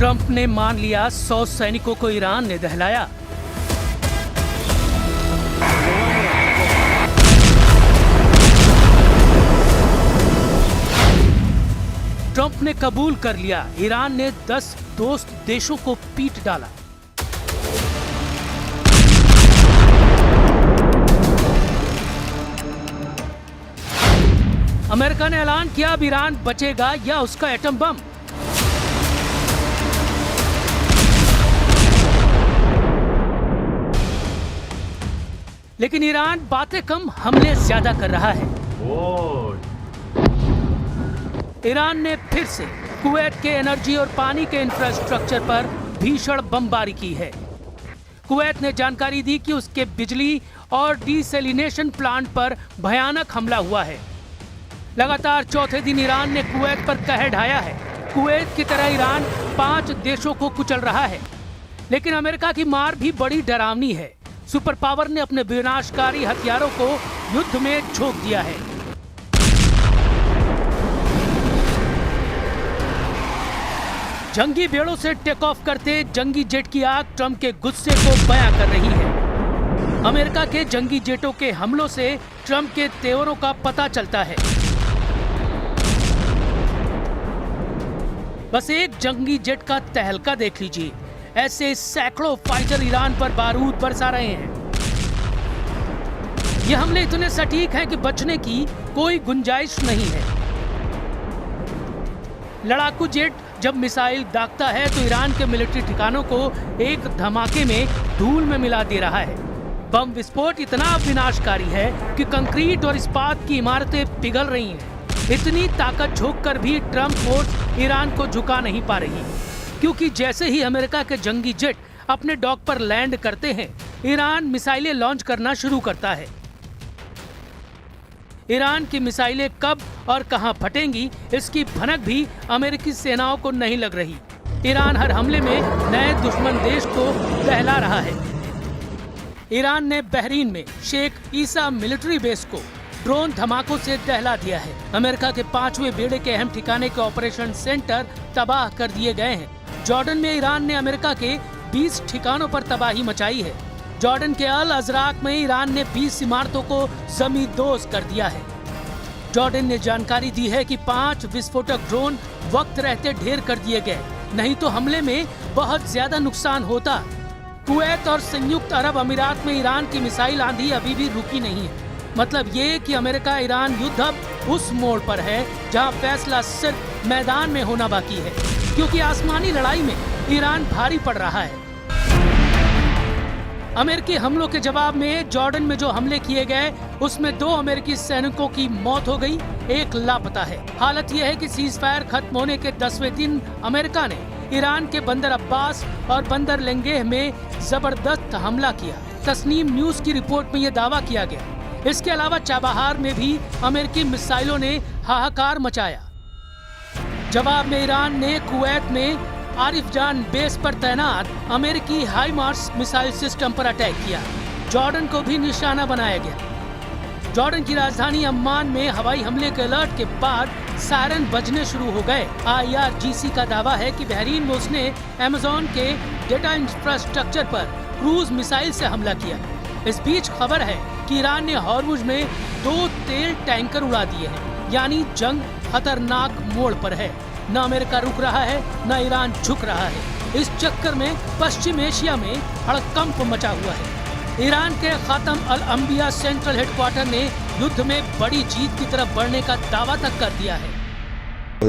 Trump ने मान लिया 100 सैनिकों को ईरान ने दहलाया। ट्रंप ने कबूल कर लिया, ईरान ने 10 दोस्त देशों को पीट डाला। अमेरिका ने ऐलान किया अब ईरान बचेगा या उसका एटम बम। लेकिन ईरान बातें कम, हमले ज्यादा कर रहा है। ईरान ने फिर से कुवैत के एनर्जी और पानी के इंफ्रास्ट्रक्चर पर भीषण बमबारी की है। कुवैत ने जानकारी दी कि उसके बिजली और डिसैलिनेशन प्लांट पर भयानक हमला हुआ है। लगातार चौथे दिन ईरान ने कुवैत पर कहर ढाया है। कुवैत की तरह ईरान 5 देशों को कुचल रहा है। लेकिन अमेरिका की मार भी बड़ी डरावनी है। सुपर पावर ने अपने विनाशकारी हथियारों को युद्ध में झोंक दिया है। जंगी बेड़ों से टेक ऑफ करते जंगी जेट की आग ट्रंप के गुस्से को बयां कर रही है। अमेरिका के जंगी जेटों के हमलों से ट्रंप के तेवरों का पता चलता है। बस एक जंगी जेट का तहलका देख लीजिए, ऐसे सैकड़ों फाइटर ईरान पर बारूद बरसा रहे हैं। ये हमले इतने सटीक हैं कि बचने की कोई गुंजाइश नहीं है। लड़ाकू जेट जब मिसाइल दागता है तो ईरान के मिलिट्री ठिकानों को एक धमाके में धूल में मिला दे रहा है। बम विस्फोट इतना विनाशकारी है कि कंक्रीट और इस्पात की इमारतें पिघल रही हैं। इतनी ताकत झोंक कर भी ट्रंप फोर्स ईरान को झुका नहीं पा रही, क्योंकि जैसे ही अमेरिका के जंगी जेट अपने डॉक पर लैंड करते हैं, ईरान मिसाइलें लॉन्च करना शुरू करता है। ईरान की मिसाइलें कब और कहां फटेंगी, इसकी भनक भी अमेरिकी सेनाओं को नहीं लग रही। ईरान हर हमले में नए दुश्मन देश को दहला रहा है। ईरान ने बहरीन में शेख ईसा मिलिट्री बेस को ड्रोन धमाकों से दहला दिया है। अमेरिका के 5वें बेड़े के अहम ठिकाने के ऑपरेशन सेंटर तबाह कर दिए गए हैं। जॉर्डन में ईरान ने अमेरिका के 20 ठिकानों पर तबाही मचाई है। जॉर्डन के अल अजराक में ईरान ने 20 इमारतों को जमींदोज कर दिया है। जॉर्डन ने जानकारी दी है कि 5 विस्फोटक ड्रोन वक्त रहते ढेर कर दिए गए, नहीं तो हमले में बहुत ज्यादा नुकसान होता। कुवैत और संयुक्त अरब अमीरात में ईरान की मिसाइल आंधी अभी भी रुकी नहीं है। मतलब ये कि अमेरिका ईरान युद्ध अब उस मोड़ पर है जहां फैसला सिर्फ मैदान में होना बाकी है, क्योंकि आसमानी लड़ाई में ईरान भारी पड़ रहा है। अमेरिकी हमलों के जवाब में जॉर्डन में जो हमले किए गए, उसमें 2 अमेरिकी सैनिकों की मौत हो गई, 1 लापता है। हालत यह है कि सीज फायर खत्म होने के 10वें दिन अमेरिका ने ईरान के बंदर अब्बास और बंदर लेंगेह में जबरदस्त हमला किया। तस्नीम न्यूज की रिपोर्ट में यह दावा किया गया। इसके अलावा चाबहार में भी अमेरिकी मिसाइलों ने हाहाकार मचाया। जवाब में ईरान ने कुवैत में आरिफजान बेस पर तैनात अमेरिकी हाइमार्स मिसाइल सिस्टम पर अटैक किया। जॉर्डन को भी निशाना बनाया गया। जॉर्डन की राजधानी अम्मान में हवाई हमले के अलर्ट के बाद सायरन बजने शुरू हो गए। IRGC का दावा है कि बहरीन में उसने अमेज़न के डेटा इंफ्रास्ट्रक्चर पर क्रूज मिसाइल से हमला किया। इस बीच खबर है कि ईरान ने हॉर्मुज में 2 तेल टैंकर उड़ा दिए हैं, यानी जंग खतरनाक मोड़ पर है। न अमेरिका रुक रहा है, न ईरान झुक रहा है। इस चक्कर में पश्चिम एशिया में हड़कंप मचा हुआ है। ईरान के खातम अल अंबिया सेंट्रल हेडक्वार्टर ने युद्ध में बड़ी जीत की तरफ बढ़ने का दावा तक कर दिया है।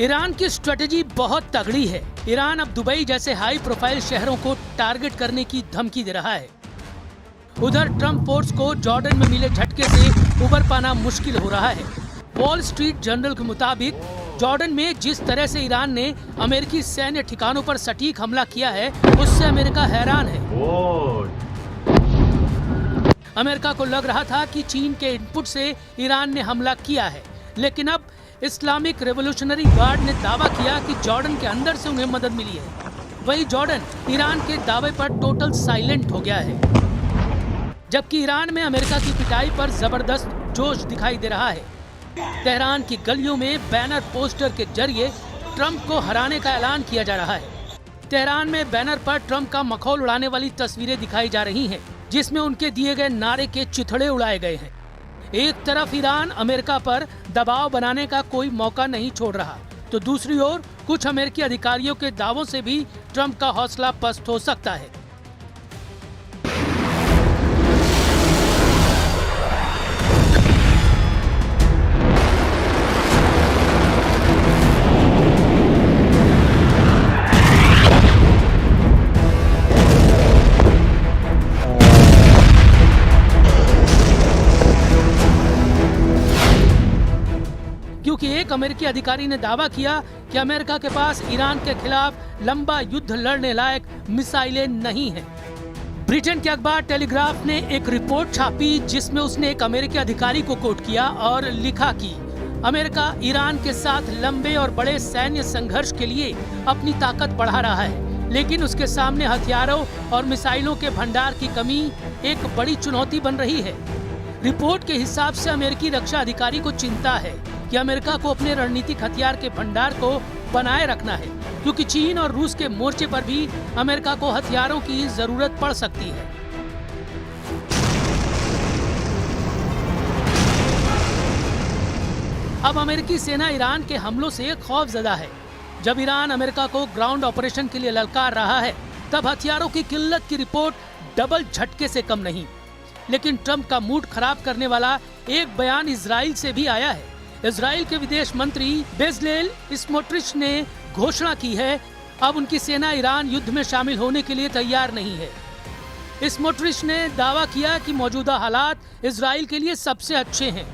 ईरान की स्ट्रेटेजी बहुत तगड़ी है। ईरान अब दुबई जैसे हाई प्रोफाइल शहरों को टारगेट करने की धमकी दे रहा है। उधर ट्रंप फोर्स को जॉर्डन में मिले झटके से उबर पाना मुश्किल हो रहा है। वॉल स्ट्रीट जर्नल के मुताबिक जॉर्डन में जिस तरह से ईरान ने अमेरिकी सैन्य ठिकानों पर सटीक हमला किया है, उससे अमेरिका हैरान है। अमेरिका को लग रहा था कि चीन के इनपुट से ईरान ने हमला किया है, लेकिन अब इस्लामिक रेवोल्यूशनरी गार्ड ने दावा किया कि जॉर्डन के अंदर से उन्हें मदद मिली है। वही जॉर्डन ईरान के दावे पर टोटल साइलेंट हो गया है, जबकि ईरान में अमेरिका की पिटाई पर जबरदस्त जोश दिखाई दे रहा है। तेहरान की गलियों में बैनर पोस्टर के जरिए ट्रंप को हराने का ऐलान किया जा रहा है। तेहरान में बैनर पर ट्रंप का मखौल उड़ाने वाली तस्वीरें दिखाई जा रही हैं, जिसमें उनके दिए गए नारे के चिथड़े उड़ाए गए हैं। एक तरफ ईरान अमेरिका पर दबाव बनाने का कोई मौका नहीं छोड़ रहा, तो दूसरी ओर कुछ अमेरिकी अधिकारियों के दावों से भी ट्रंप का हौसला पस्त हो सकता है। क्योंकि एक अमेरिकी अधिकारी ने दावा किया कि अमेरिका के पास ईरान के खिलाफ लंबा युद्ध लड़ने लायक मिसाइलें नहीं हैं। ब्रिटेन के अखबार टेलीग्राफ ने एक रिपोर्ट छापी, जिसमें उसने एक अमेरिकी अधिकारी को कोट किया और लिखा कि अमेरिका ईरान के साथ लंबे और बड़े सैन्य संघर्ष के लिए अपनी ताकत बढ़ा रहा है, लेकिन उसके सामने हथियारों और मिसाइलों के भंडार की कमी एक बड़ी चुनौती बन रही है। रिपोर्ट के हिसाब से अमेरिकी रक्षा अधिकारी को चिंता है कि अमेरिका को अपने रणनीतिक हथियार के भंडार को बनाए रखना है, क्योंकि चीन और रूस के मोर्चे पर भी अमेरिका को हथियारों की जरूरत पड़ सकती है। अब अमेरिकी सेना ईरान के हमलों से खौफजदा है। जब ईरान अमेरिका को ग्राउंड ऑपरेशन के लिए ललकार रहा है, तब हथियारों की किल्लत की रिपोर्ट डबल झटके से कम नहीं। लेकिन ट्रंप का मूड खराब करने वाला एक बयान इजराइल से भी आया है। इजराइल के विदेश मंत्री बेजलेल स्मोट्रिच ने घोषणा की है, अब उनकी सेना ईरान युद्ध में शामिल होने के लिए तैयार नहीं है। स्मोट्रिच ने दावा किया कि मौजूदा हालात इजराइल के लिए सबसे अच्छे हैं,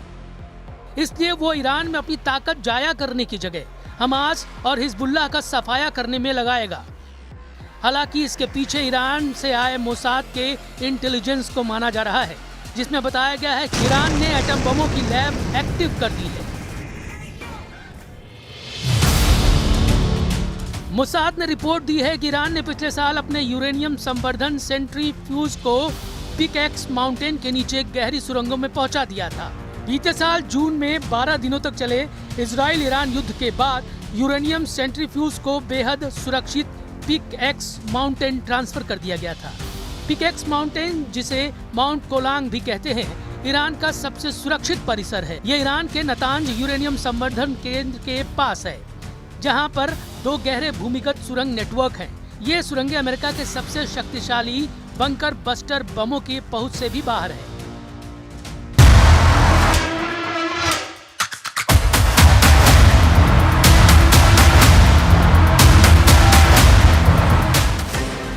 इसलिए वो ईरान में अपनी ताकत जाया करने की जगह हमास और हिजबुल्लाह का सफाया करने में लगाएगा। हालांकि इसके पीछे ईरान से आए मोसाद के इंटेलिजेंस को माना जा रहा है, जिसमें बताया गया है कि ईरान ने एटम बमों की लैब एक्टिव कर दी है। मोसाद ने रिपोर्ट दी है कि ईरान ने पिछले साल अपने यूरेनियम संवर्धन सेंट्रीफ्यूज को पिकैक्स माउंटेन के नीचे गहरी सुरंगों में पहुंचा दिया था। बीते साल जून में 12 दिनों तक चले इजराइल ईरान युद्ध के बाद यूरेनियम सेंट्रीफ्यूज को बेहद सुरक्षित पिकैक्स माउंटेन ट्रांसफर कर दिया गया था। पिकैक्स माउंटेन, जिसे माउंट कोलांग भी कहते हैं, ईरान का सबसे सुरक्षित परिसर है। ये ईरान के नतांज यूरेनियम संवर्धन केंद्र के पास है, जहां पर 2 गहरे भूमिगत सुरंग नेटवर्क हैं। ये सुरंगें अमेरिका के सबसे शक्तिशाली बंकर बस्टर बमों की पहुंच से भी बाहर है।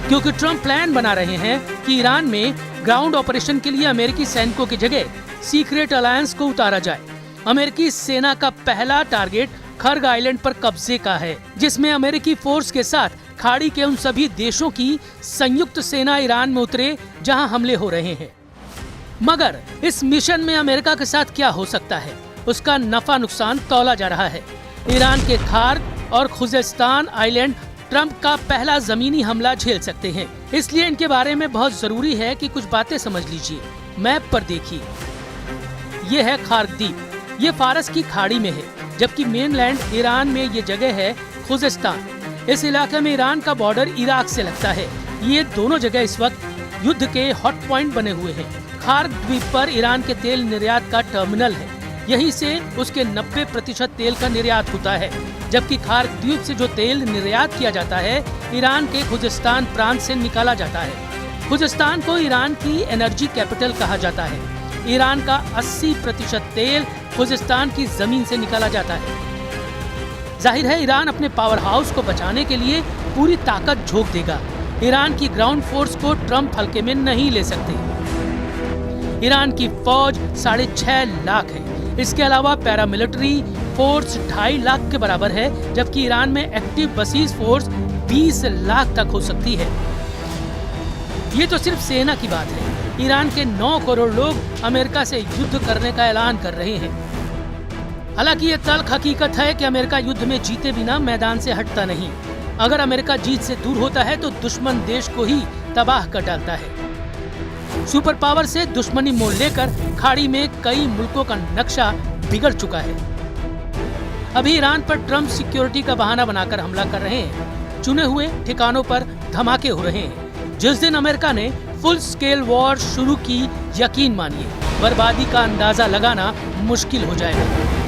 क्योंकि ट्रंप प्लान बना रहे हैं कि ईरान में ग्राउंड ऑपरेशन के लिए अमेरिकी सैनिकों की जगह सीक्रेट अलायंस को उतारा जाए। अमेरिकी सेना का पहला टारगेट खर्ग आइलैंड पर कब्जे का है, जिसमें अमेरिकी फोर्स के साथ खाड़ी के उन सभी देशों की संयुक्त सेना ईरान में उतरे जहां हमले हो रहे हैं। मगर इस मिशन में अमेरिका के साथ क्या हो सकता है, उसका नफा नुकसान तौला जा रहा है। ईरान के खार्ग और खुजेस्तान आइलैंड ट्रंप का पहला जमीनी हमला झेल सकते हैं, इसलिए इनके बारे में बहुत जरूरी है कि कुछ बातें समझ लीजिए। मैप पर देखिए, ये है खार्ग द्वीप, ये फारस की खाड़ी में है, जबकि मेनलैंड ईरान में ये जगह है खुजेस्तान। इस इलाके में ईरान का बॉर्डर इराक से लगता है। ये दोनों जगह इस वक्त युद्ध के हॉट पॉइंट बने हुए हैं। खार्ग द्वीप पर ईरान के तेल निर्यात का टर्मिनल है, यहीं से उसके 90% तेल का निर्यात होता है। जबकि खार्ग द्वीप से जो तेल निर्यात किया जाता है, ईरान के खुजेस्तान प्रांत से निकाला जाता है। खुजेस्तान को ईरान की एनर्जी कैपिटल कहा जाता है। ईरान का 80% तेल खुजेस्तान की जमीन से निकाला जाता है। जाहिर है ईरान अपने पावर हाउस को बचाने के लिए पूरी ताकत झोंक देगा। ईरान की ग्राउंड फोर्स को ट्रंप हल्के में नहीं ले सकते। ईरान की फौज 6.5 लाख है। इसके अलावा पैरामिलिट्री फोर्स 2.5 लाख के बराबर है, जबकि ईरान में एक्टिव बसीज फोर्स 20 लाख तक हो सकती है। ये तो सिर्फ सेना की बात है। ईरान के 9 करोड़ लोग अमेरिका से युद्ध करने का ऐलान कर रहे हैं। हालांकि ये तल्ख हकीकत है कि अमेरिका युद्ध में जीते बिना मैदान से हटता नहीं। अगर अमेरिका जीत से दूर होता है तो दुश्मन देश को ही तबाह कर डालता है। सुपर पावर से दुश्मनी मोल लेकर खाड़ी में कई मुल्कों का नक्शा बिगड़ चुका है। अभी ईरान पर ट्रंप सिक्योरिटी का बहाना बनाकर हमला कर रहे हैं। चुने हुए ठिकानों पर धमाके हो रहे हैं। जिस दिन अमेरिका ने फुल स्केल वॉर शुरू की, यकीन मानिए बर्बादी का अंदाजा लगाना मुश्किल हो जाएगा।